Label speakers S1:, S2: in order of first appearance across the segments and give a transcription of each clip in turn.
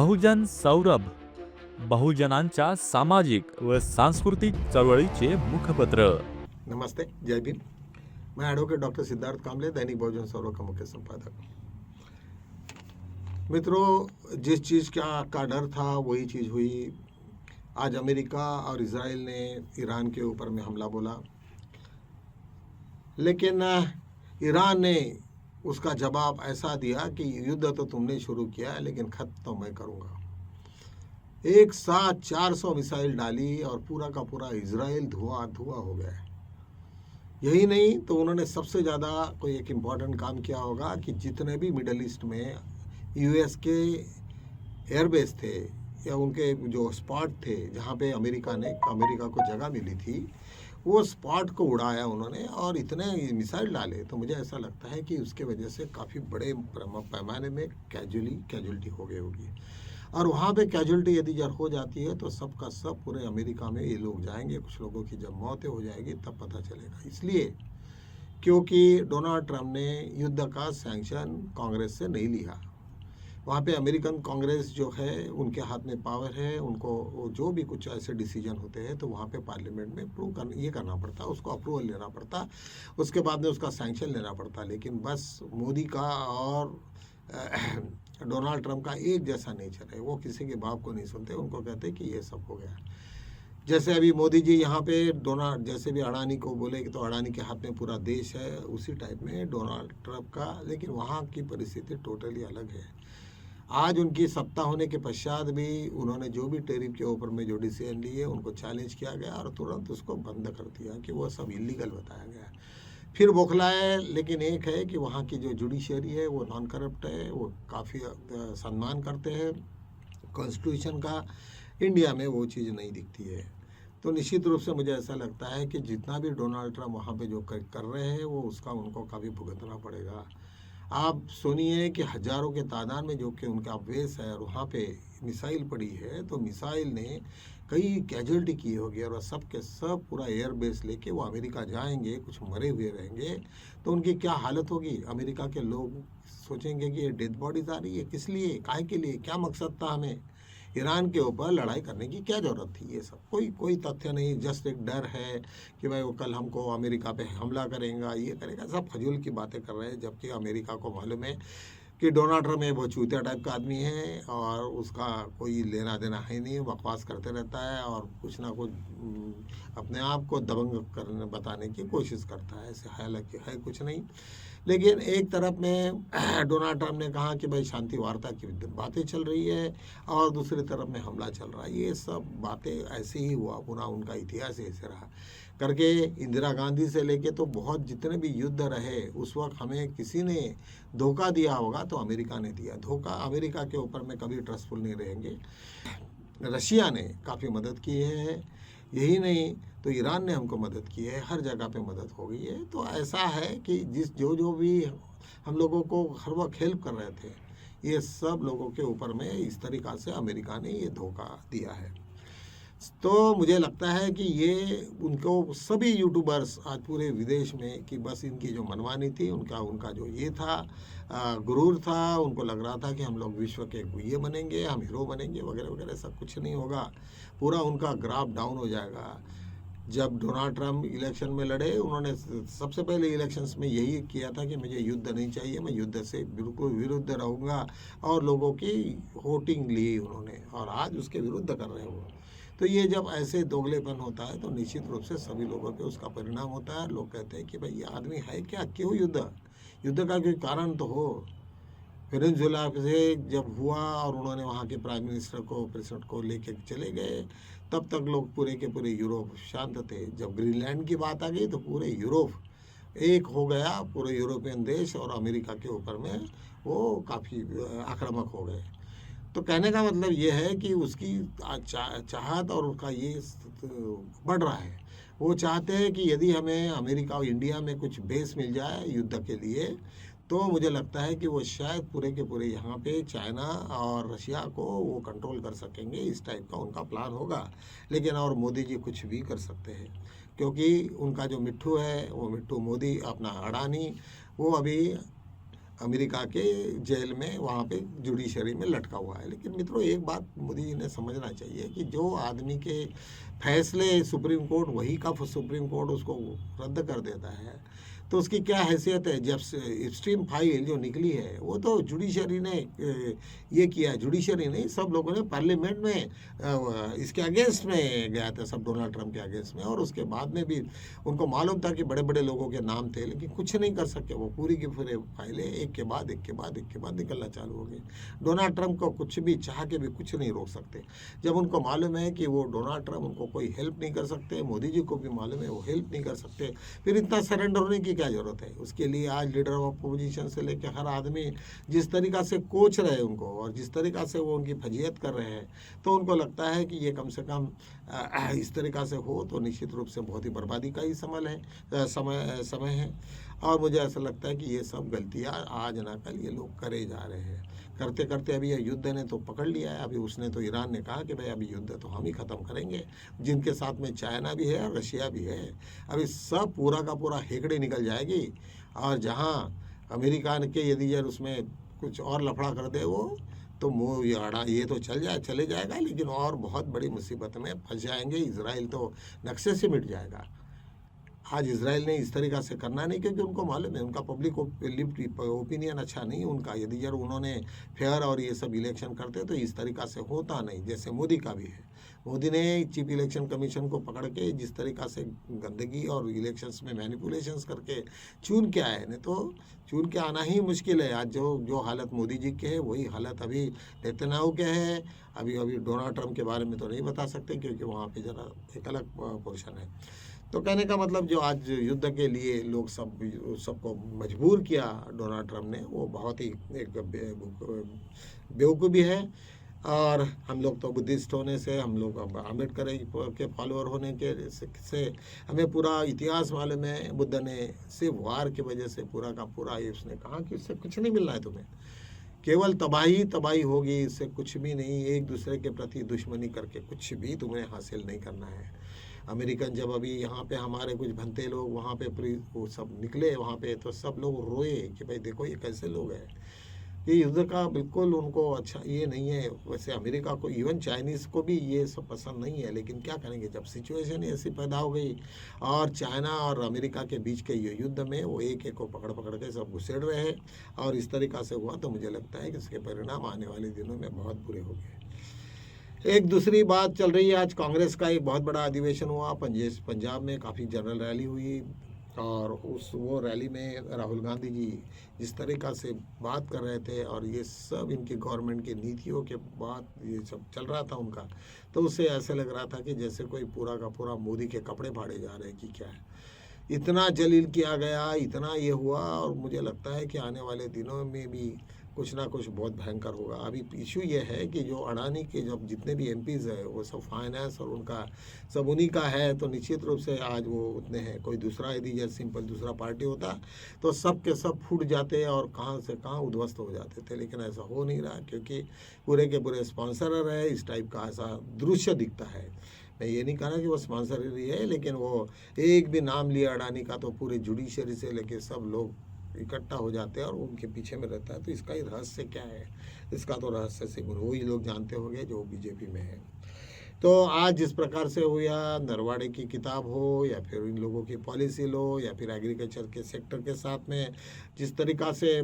S1: बहुजन सौरभ, बहुजनांच्या सामाजिक व सांस्कृतिक चळवळीचे मुखपत्र.
S2: नमस्ते, जय भीम। मैं एडवोकेट डॉक्टर सिद्धार्थ कामले, दैनिक बहुजन सौरभ का मुख्य संपादक। मित्रों, जिस चीज़ का डर था वही चीज़ हुई। आज अमेरिका और इजराइल ने ईरान के ऊपर में हमला बोला, लेकिन ईरान ने उसका जवाब ऐसा दिया कि युद्ध तो तुमने शुरू किया है लेकिन खत्म तो मैं करूँगा। एक साथ 400 मिसाइल डाली और पूरा का पूरा इजराइल धुआं धुआं हो गया। यही नहीं तो उन्होंने सबसे ज़्यादा कोई एक इम्पॉर्टेंट काम किया होगा कि जितने भी मिडल ईस्ट में यूएस के एयरबेस थे या उनके जो स्पॉट थे जहाँ पे अमेरिका को जगह मिली थी, वो स्पॉट को उड़ाया उन्होंने और इतने मिसाइल डाले। तो मुझे ऐसा लगता है कि उसके वजह से काफ़ी बड़े पैमाने में कैजुअलिटी हो गई होगी। और वहाँ पे कैजुअलिटी यदि जब हो जाती है तो सब का सब पूरे अमेरिका में ये लोग जाएंगे। कुछ लोगों की जब मौतें हो जाएगी तब पता चलेगा। इसलिए क्योंकि डोनाल्ड ट्रंप ने युद्ध का सैंक्शन कांग्रेस से नहीं लिया। वहाँ पे अमेरिकन कांग्रेस जो है उनके हाथ में पावर है, उनको जो भी कुछ ऐसे डिसीजन होते हैं तो वहाँ पे पार्लियामेंट में ये करना पड़ता, उसको अप्रूवल लेना पड़ता, उसके बाद में उसका सैंक्शन लेना पड़ता। लेकिन बस मोदी का और डोनाल्ड ट्रंप का एक जैसा नेचर है, वो किसी के बाप को नहीं सुनते, उनको कहते कि ये सब हो गया। जैसे अभी मोदी जी यहाँ पे जैसे भी अडानी को बोले कि तो अडानी के हाथ में पूरा देश है, उसी टाइप में डोनाल्ड ट्रंप का। लेकिन वहाँ की परिस्थिति टोटली अलग है। आज उनकी सत्ता होने के पश्चात भी उन्होंने जो भी टैरिफ के ऊपर में जो डिसीजन लिए उनको चैलेंज किया गया और तुरंत उसको बंद कर दिया कि वो सब इलीगल बताया गया। फिर बौखलाए। लेकिन एक है कि वहाँ की जो जुडिशरी है वो नॉन करप्ट है, वो काफ़ी सम्मान करते हैं कॉन्स्टिट्यूशन का। इंडिया में वो चीज़ नहीं दिखती है। तो निश्चित रूप से मुझे ऐसा लगता है कि जितना भी डोनाल्ड ट्रंप वहाँ पे जो कर रहे हैं वो उसका उनको काफ़ी भुगतना पड़ेगा। आप सुनिए कि हज़ारों के तादाद में जो कि उनका बेस है और वहाँ पे मिसाइल पड़ी है, तो मिसाइल ने कई कैजुअलिटी की होगी और सब के सब पूरा एयर बेस लेके वो अमेरिका जाएंगे, कुछ मरे हुए रहेंगे तो उनकी क्या हालत होगी। अमेरिका के लोग सोचेंगे कि ये डेड बॉडीज आ रही है, किस लिए, काहे के लिए, क्या मकसद था, हमें ईरान के ऊपर लड़ाई करने की क्या ज़रूरत थी। ये सब कोई तथ्य नहीं, जस्ट एक डर है कि भाई वो कल हमको अमेरिका पे हमला करेगा, ये करेगा, सब फजूल की बातें कर रहे हैं। जबकि अमेरिका को मालूम है कि डोनाल्ड ट्रंप वो चूतिया टाइप का आदमी है और उसका कोई लेना देना है नहीं, बकवास करते रहता है और कुछ ना कुछ अपने आप को दबंग करने बताने की कोशिश करता है। ऐसे हालांकि है कुछ नहीं। लेकिन एक तरफ में डोनाल्ड ट्रंप ने कहा कि भाई शांति वार्ता की बातें चल रही है और दूसरी तरफ में हमला चल रहा है। ये सब बातें ऐसे ही हुआ, पूरा उनका इतिहास ऐसे रहा करके। इंदिरा गांधी से लेके तो बहुत जितने भी युद्ध रहे उस वक्त हमें किसी ने धोखा दिया होगा तो अमेरिका ने दिया धोखा। अमेरिका के ऊपर में कभी ट्रस्टफुल नहीं रहेंगे। रशिया ने काफ़ी मदद की है, यही नहीं तो ईरान ने हमको मदद की है, हर जगह पे मदद हो गई है। तो ऐसा है कि जो भी हम लोगों को हर वक्त हेल्प कर रहे थे, ये सब लोगों के ऊपर में इस तरीक़ा से अमेरिका ने ये धोखा दिया है। तो मुझे लगता है कि ये उनको सभी यूट्यूबर्स आज पूरे विदेश में कि बस इनकी जो मनमानी थी, उनका जो ये था गुरूर था, उनको लग रहा था कि हम लोग विश्व के ये बनेंगे, हम हीरो बनेंगे वगैरह वगैरह। सब कुछ नहीं होगा, पूरा उनका ग्राफ डाउन हो जाएगा। जब डोनाल्ड ट्रंप इलेक्शन में लड़े, उन्होंने सबसे पहले इलेक्शंस में यही किया था कि मुझे युद्ध नहीं चाहिए, मैं युद्ध से बिल्कुल विरुद्ध रहूँगा और लोगों की वोटिंग ली उन्होंने और आज उसके विरुद्ध कर रहे हैं वो। तो ये जब ऐसे दोगलेपन होता है तो निश्चित रूप से सभी लोगों पे उसका परिणाम होता है। लोग कहते हैं कि भाई ये आदमी है क्या, क्यों युद्ध का कोई कारण तो हो। वेनेजुएला से जब हुआ और उन्होंने वहाँ के प्राइम मिनिस्टर को, प्रेसिडेंट को लेके चले गए, तब तक लोग पूरे के पूरे यूरोप शांत थे। जब ग्रीनलैंड की बात आ गई तो पूरे यूरोप एक हो गया, पूरे यूरोपियन देश और अमेरिका के ऊपर में वो काफ़ी आक्रामक हो गए। तो कहने का मतलब ये है कि उसकी चाहत और उसका ये बढ़ रहा है। वो चाहते हैं कि यदि हमें अमेरिका और इंडिया में कुछ बेस मिल जाए युद्ध के लिए, तो मुझे लगता है कि वो शायद पूरे के पूरे यहाँ पे चाइना और रशिया को वो कंट्रोल कर सकेंगे। इस टाइप का उनका प्लान होगा। लेकिन और मोदी जी कुछ भी कर सकते हैं, क्योंकि उनका जो मिट्ठू है वो मिट्ठू मोदी, अपना अडानी, वो अभी अमेरिका के जेल में वहाँ पे जुडिशरी में लटका हुआ है। लेकिन मित्रों, एक बात मोदी जी ने समझना चाहिए कि जो आदमी के फैसले सुप्रीम कोर्ट, वही का सुप्रीम कोर्ट उसको रद्द कर देता है, तो उसकी क्या हैसियत है। जब स्ट्रीम फाइल जो निकली है वो तो जुडिशरी ने ये किया, जुडिशरी नहीं, सब लोगों ने पार्लियामेंट में इसके अगेंस्ट में गया था, सब डोनाल्ड ट्रंप के अगेंस्ट में, और उसके बाद में भी उनको मालूम था कि बड़े बड़े लोगों के नाम थे, लेकिन कुछ नहीं कर सके। वो पूरी की पूरी फाइलें एक के बाद एक के बाद एक के बाद निकलना चालू हो गई। डोनाल्ड ट्रंप को कुछ भी चाह के भी कुछ नहीं रोक सकते। जब उनको मालूम है कि वो डोनाल्ड ट्रंप उनको कोई हेल्प नहीं कर सकते, मोदी जी को भी मालूम है वो हेल्प नहीं कर सकते, फिर इतना सरेंडर होने की क्या जरूरत है। उसके लिए आज लीडर ऑफ अपोजिशन से लेकर हर आदमी जिस तरीका से कोच रहे उनको, और जिस तरीका से वो उनकी फजीयत कर रहे हैं, तो उनको लगता है कि ये कम से कम इस तरीका से हो तो निश्चित रूप से बहुत ही बर्बादी का ही समय है। और मुझे ऐसा लगता है कि ये सब गलतियाँ आज ना कल ये लोग करे जा रहे हैं। करते करते अभी ये युद्ध ने तो पकड़ लिया है। अभी उसने तो, ईरान ने कहा कि भाई अभी युद्ध तो हम ही ख़त्म करेंगे, जिनके साथ में चाइना भी है और रशिया भी है। अभी सब पूरा का पूरा हेकड़े निकल जाएगी, और जहाँ अमेरिका के यदि यार उसमें कुछ और लफड़ा कर दे वो, तो ये तो चले जाएगा, लेकिन और बहुत बड़ी मुसीबत में फंस जाएंगे। इजराइल तो नक्शे से मिट जाएगा। आज इजराइल ने इस तरीक़ा से करना नहीं, क्योंकि उनको मालूम है उनका पब्लिक ओपिनियन अच्छा नहीं उनका। यदि यार उन्होंने फेयर और ये सब इलेक्शन करते तो इस तरीक़ा से होता नहीं, जैसे मोदी का भी है। मोदी ने चीफ इलेक्शन कमीशन को पकड़ के जिस तरीक़ा से गंदगी और इलेक्शंस में मैनिपुलेशंस करके चुन के आए, नहीं तो चुन के आना ही मुश्किल है। आज जो हालत मोदी जी के है वही हालत अभी नेतन्याहू के है। अभी डोनाल्ड ट्रंप के बारे में तो नहीं बता सकते, क्योंकि वहाँ पे जरा एक अलग पोर्शन है। तो कहने का मतलब, जो आज युद्ध के लिए लोग सबको मजबूर किया डोनाल्ड ट्रंप ने, वो बहुत ही एक बेवकूफ़ी है। और हम लोग तो बुद्धिस्ट होने से, हम लोग अब अम्बेडकर के फॉलोअर होने के से हमें पूरा इतिहास मालूम है। बुद्ध ने सिर्फ वार की वजह से पूरा का पूरा, उसने कहा कि इससे कुछ नहीं मिलना है तुम्हें, केवल तबाही होगी, इससे कुछ भी नहीं। एक दूसरे के प्रति दुश्मनी करके कुछ भी तुम्हें हासिल नहीं करना है। अमेरिकन जब अभी यहाँ पे हमारे कुछ भंते लोग वहाँ पे वो सब निकले वहाँ पे, तो सब लोग रोए कि भाई देखो ये कैसे लोग हैं। ये युद्ध का बिल्कुल उनको अच्छा ये नहीं है। वैसे अमेरिका को, इवन चाइनीज़ को भी ये सब पसंद नहीं है, लेकिन क्या करेंगे जब सिचुएशन ऐसी पैदा हो गई। और चाइना और अमेरिका के बीच के ये युद्ध में वो एक एक को पकड़ पकड़ के सब घुसेड़ रहे हैं, और इस तरीक़ा से हुआ। तो मुझे लगता है कि इसके परिणाम आने वाले दिनों में बहुत बुरे होंगे। एक दूसरी बात चल रही है, आज कांग्रेस का एक बहुत बड़ा अधिवेशन हुआ पंजाब में, काफ़ी जनरल रैली हुई, और वो रैली में राहुल गांधी जी जिस तरीक़ा से बात कर रहे थे, और ये सब इनकी गवर्नमेंट की नीतियों के बाद ये सब चल रहा था उनका, तो उससे ऐसे लग रहा था कि जैसे कोई पूरा का पूरा मोदी के कपड़े फाड़े जा रहे हैं कि क्या है। इतना जलील किया गया, इतना ये हुआ, और मुझे लगता है कि आने वाले दिनों में भी कुछ ना कुछ बहुत भयंकर होगा। अभी इशू ये है कि जो अडानी के जब जितने भी एमपीज़ है वो सब फाइनेंस और उनका सब उन्हीं का है, तो निश्चित रूप से आज वो उतने हैं। कोई दूसरा यदि जैसे सिंपल दूसरा पार्टी होता तो सब के सब फूट जाते और कहाँ से कहाँ उद्ध्वस्त हो जाते थे, लेकिन ऐसा हो नहीं रहा, क्योंकि पूरे के पूरे स्पॉन्सरर है। इस टाइप का ऐसा दृश्य दिखता है। मैं ये नहीं कह रहा कि वो स्पॉन्सर ही है, लेकिन वो एक भी नाम लिया अडानी का तो पूरे जुडिशरी से लेके सब लोग इकट्ठा हो जाते हैं और उनके पीछे में रहता है। तो इसका ही रहस्य क्या है, इसका तो रहस्य सिर्फ वही लोग जानते होंगे जो बीजेपी में है। तो आज जिस प्रकार से हो, या नरवाड़े की किताब हो, या फिर इन लोगों की पॉलिसी लो, या फिर एग्रीकल्चर के सेक्टर के साथ में जिस तरीक़ा से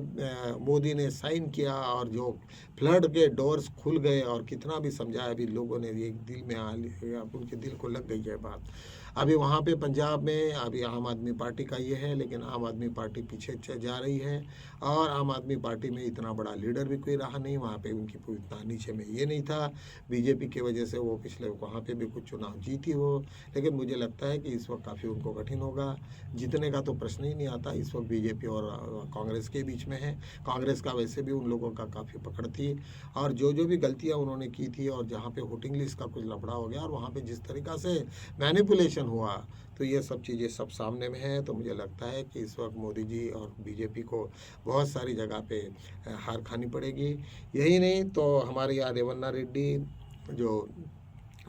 S2: मोदी ने साइन किया, और जो फ्लड के डोर्स खुल गए, और कितना भी समझाया, अभी लोगों ने एक दिल में उनके दिल को लग गई है बात। अभी वहाँ पे पंजाब में अभी आम आदमी पार्टी का ये है, लेकिन आम आदमी पार्टी पीछे जा रही है, और आम आदमी पार्टी में इतना बड़ा लीडर भी कोई रहा नहीं। वहाँ पे उनकी इतना नीचे में ये नहीं था, बीजेपी की वजह से वो पिछले वहाँ पे भी कुछ चुनाव जीती हो, लेकिन मुझे लगता है कि इस वक्त काफ़ी उनको कठिन होगा। जीतने का तो प्रश्न ही नहीं आता। इस वक्त बीजेपी और कांग्रेस के बीच में है। कांग्रेस का वैसे भी उन लोगों का काफ़ी पकड़ थी, और जो भी गलतियाँ उन्होंने की थी, और जहाँ पे वोटिंग लिस्ट का कुछ लफड़ा हो गया, और वहाँ पे जिस तरीक़ा से मैनिपुलेशन हुआ, तो ये सब चीज़ें सब सामने में है। तो मुझे लगता है कि इस वक्त मोदी जी और बीजेपी को बहुत सारी जगह पे हार खानी पड़ेगी। यही नहीं तो हमारे यहाँ रेवन्ना रेड्डी जो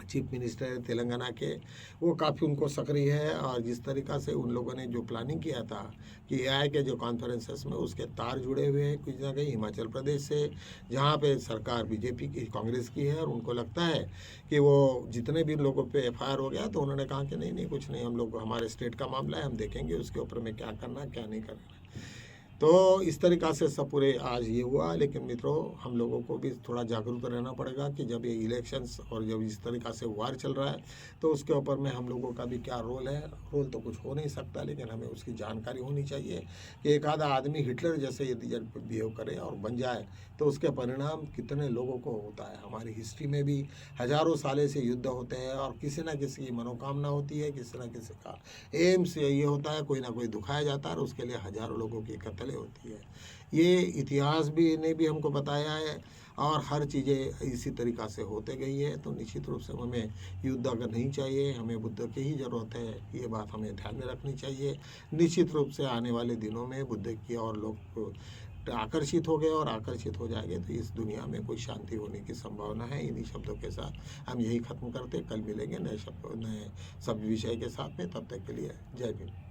S2: चीफ मिनिस्टर है तेलंगाना के, वो काफ़ी उनको सक्रिय है। और जिस तरीक़ा से उन लोगों ने जो प्लानिंग किया था कि एआई के जो कॉन्फ्रेंसेस में उसके तार जुड़े हुए हैं कुछ ना कहीं हिमाचल प्रदेश से, जहाँ पे सरकार बीजेपी की कांग्रेस की है, और उनको लगता है कि वो जितने भी लोगों पे एफआईआर हो गया तो उन्होंने कहा कि नहीं नहीं कुछ नहीं, हम लोग हमारे स्टेट का मामला है, हम देखेंगे उसके ऊपर में क्या करना क्या नहीं करना। तो इस तरीक़ा से सब पूरे आज ये हुआ। लेकिन मित्रों, हम लोगों को भी थोड़ा जागरूक रहना पड़ेगा कि जब ये इलेक्शंस और जब इस तरीक़ा से वार चल रहा है तो उसके ऊपर में हम लोगों का भी क्या रोल है। रोल तो कुछ हो नहीं सकता, लेकिन हमें उसकी जानकारी होनी चाहिए कि एक आधा आदमी हिटलर जैसे यदि जब बिहेव करे और बन जाए तो उसके परिणाम कितने लोगों को होता है। हमारी हिस्ट्री में भी हज़ारों साले से युद्ध होते हैं और किसी न किसी की मनोकामना होती है, किसी न किसी का एम्स ये होता है, कोई ना कोई दुखाया जाता है और उसके लिए हज़ारों लोगों की कत्ल होती है। ये इतिहास भी ने भी हमको बताया है और हर चीज़ें इसी तरीक़ा से होते गई है। तो निश्चित रूप से हमें युद्ध अगर नहीं चाहिए, हमें बुद्ध की ही ज़रूरत है, ये बात हमें ध्यान में रखनी चाहिए। निश्चित रूप से आने वाले दिनों में बुद्ध की और लोग आकर्षित हो गए और आकर्षित हो जाएंगे तो इस दुनिया में कोई शांति होने की संभावना है। इन्हीं शब्दों के साथ हम यही ख़त्म करते, कल मिलेंगे नए शब्द नए सब विषय के साथ में। तब तक के लिए जय भीम।